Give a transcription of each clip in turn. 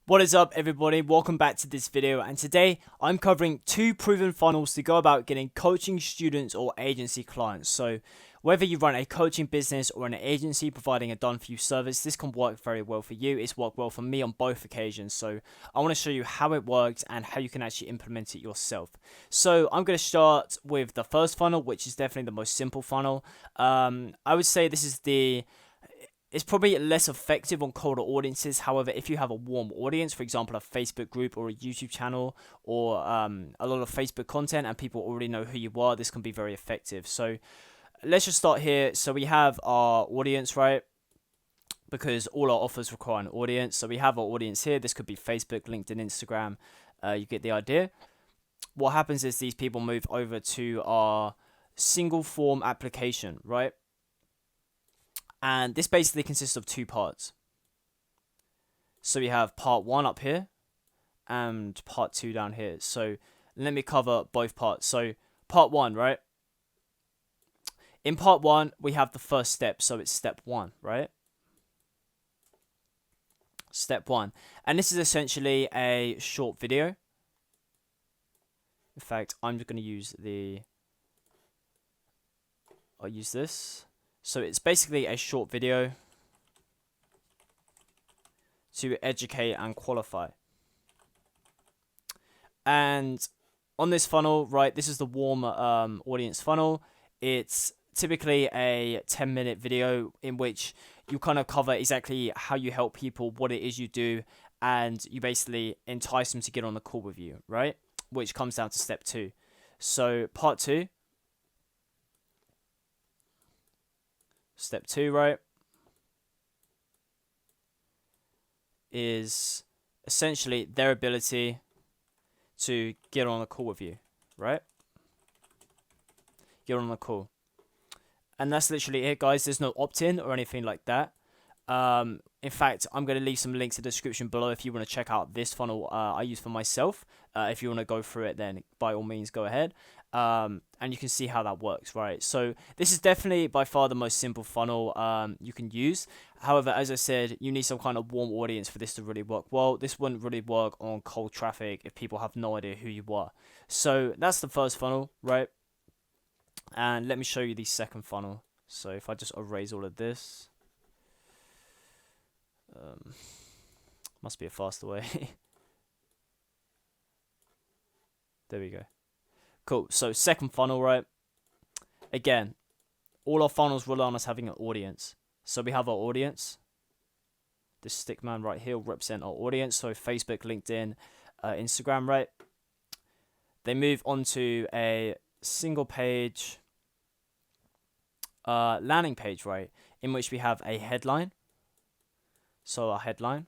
What is up, everybody? Welcome back to this video, and today I'm covering 2 proven funnels to go about getting coaching students or agency clients. So whether you run a coaching business or an agency providing a done-for-you service, this can work very well for you. It's worked well for me on both occasions, so I want to show you how it works and how you can actually implement it yourself. So I'm going to start with the first funnel, which is definitely the most simple funnel. I would say this is it's probably less effective on colder audiences. However, if you have a warm audience, for example, a Facebook group or a YouTube channel or a lot of Facebook content and people already know who you are, this can be very effective. So let's just start here. So we have our audience, right? Because all our offers require an audience. So we have our audience here. This could be Facebook, LinkedIn, Instagram. You get the idea. What happens is these people move over to our single form application, right? And this basically consists of 2 parts. So we have part 1 up here and part 2 down here. So let me cover both parts. So part 1, right? In part 1, we have the first step. So it's step 1, right? Step 1. And this is essentially a short video. In fact, I'm just going to use I'll use this. So it's basically a short video to educate and qualify. And on this funnel, right, this is the warm audience funnel. It's typically a 10-minute video in which you kind of cover exactly how you help people, what it is you do, and you basically entice them to get on the call with you, right? Which comes down to step 2. So part 2. Step 2, right, is essentially their ability to get on a call with you, right? Get on the call. And that's literally it, guys. There's no opt-in or anything like that. In fact, I'm going to leave some links in the description below if you want to check out this funnel I use for myself. If you want to go through it, then by all means, go ahead. And you can see how that works, right? So this is definitely by far the most simple funnel you can use. However, as I said, you need some kind of warm audience for this to really work well. This wouldn't really work on cold traffic if people have no idea who you are. So that's the first funnel, right? And let me show you the second funnel. So if I just erase all of this. Must be a faster way. There we go. Cool. So second funnel, right? Again, all our funnels rely on us having an audience. So we have our audience. This stick man right here will represent our audience. So Facebook, LinkedIn, Instagram, right? They move onto a single page landing page, right? In which we have a headline. So our headline.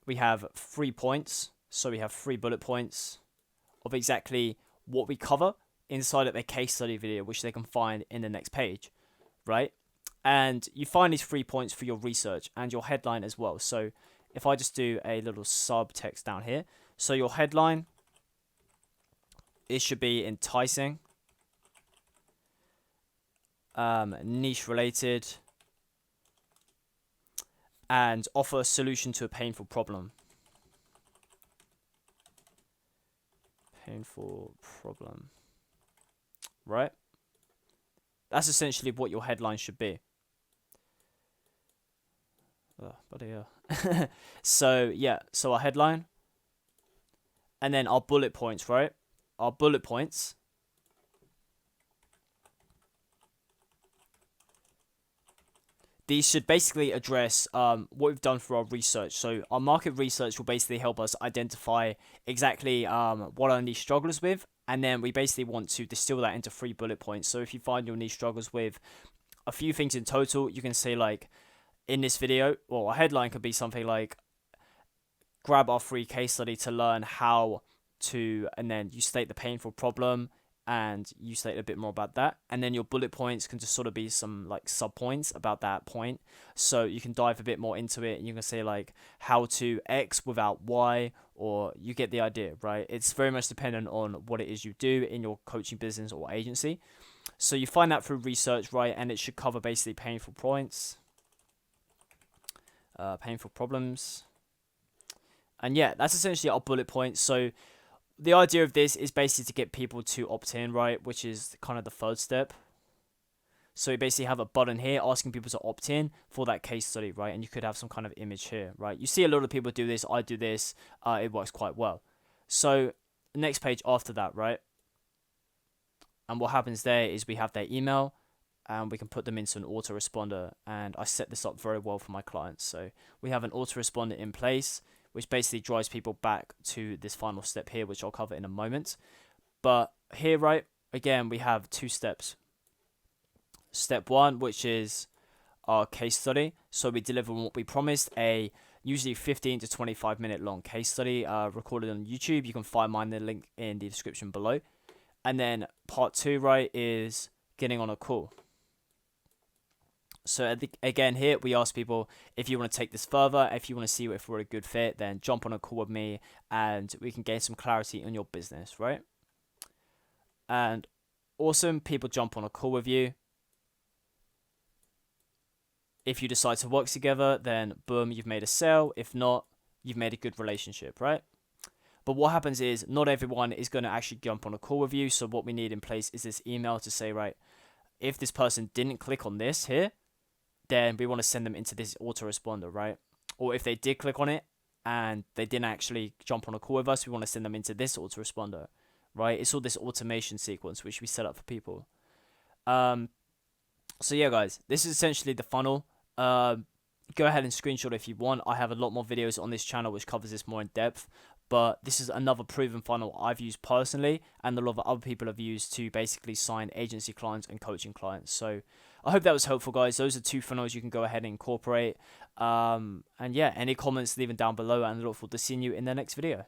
We have 3 points. So we have 3 bullet points of exactly what we cover inside of a case study video, which they can find in the next page, right? And you find these 3 points for your research and your headline as well. So if I just do a little subtext down here. So your headline, it should be enticing, niche related, and offer a solution to a painful problem. Painful problem. Right? That's essentially what your headline should be. Oh, bloody hell. So, yeah. So our headline. And then our bullet points, right? Our bullet points. These should basically address what we've done for our research. So our market research will basically help us identify exactly what our niche struggles with. And then we basically want to distill that into 3 bullet points. So if you find your niche struggles with a few things in total, you can say like in this video, well, a headline could be something like grab our free case study to learn how to, and then you state the painful problem and you state a bit more about that, and then your bullet points can just sort of be some like sub points about that point, so you can dive a bit more into it, and you can say like how to X without Y, or you get the idea, right? It's very much dependent on what it is you do in your coaching business or agency. So you find that through research, right? And it should cover basically painful points. painful problems. And yeah, that's essentially our bullet points. So the idea of this is basically to get people to opt in, right? Which is kind of the third step. So you basically have a button here asking people to opt in for that case study, right? And you could have some kind of image here, right? You see a lot of people do this. I do this. It works quite well. So the next page after that, right? And what happens there is we have their email and we can put them into an autoresponder. And I set this up very well for my clients. So we have an autoresponder in place, which basically drives people back to this final step here, which I'll cover in a moment. But here, right, again, we have two steps. Step one, which is our case study. So we deliver what we promised, a usually 15 to 25 minute long case study recorded on YouTube. You can find mine, the link in the description below. And then part two, right, is getting on a call. So again, here we ask people, if you want to take this further, if you want to see if we're a good fit, then jump on a call with me and we can gain some clarity on your business, right? And awesome, people jump on a call with you. If you decide to work together, then boom, you've made a sale. If not, you've made a good relationship, right? But what happens is not everyone is going to actually jump on a call with you. So what we need in place is this email to say, right, if this person didn't click on this here, then we want to send them into this autoresponder, right? Or if they did click on it and they didn't actually jump on a call with us, we want to send them into this autoresponder, right? It's all this automation sequence which we set up for people. So yeah, guys, this is essentially the funnel. Go ahead and screenshot if you want. I have a lot more videos on this channel which covers this more in depth, but this is another proven funnel I've used personally and a lot of other people have used to basically sign agency clients and coaching clients. So I hope that was helpful, guys. Those are two funnels you can go ahead and incorporate. And yeah, any comments, leave them down below, and I look forward to seeing you in the next video.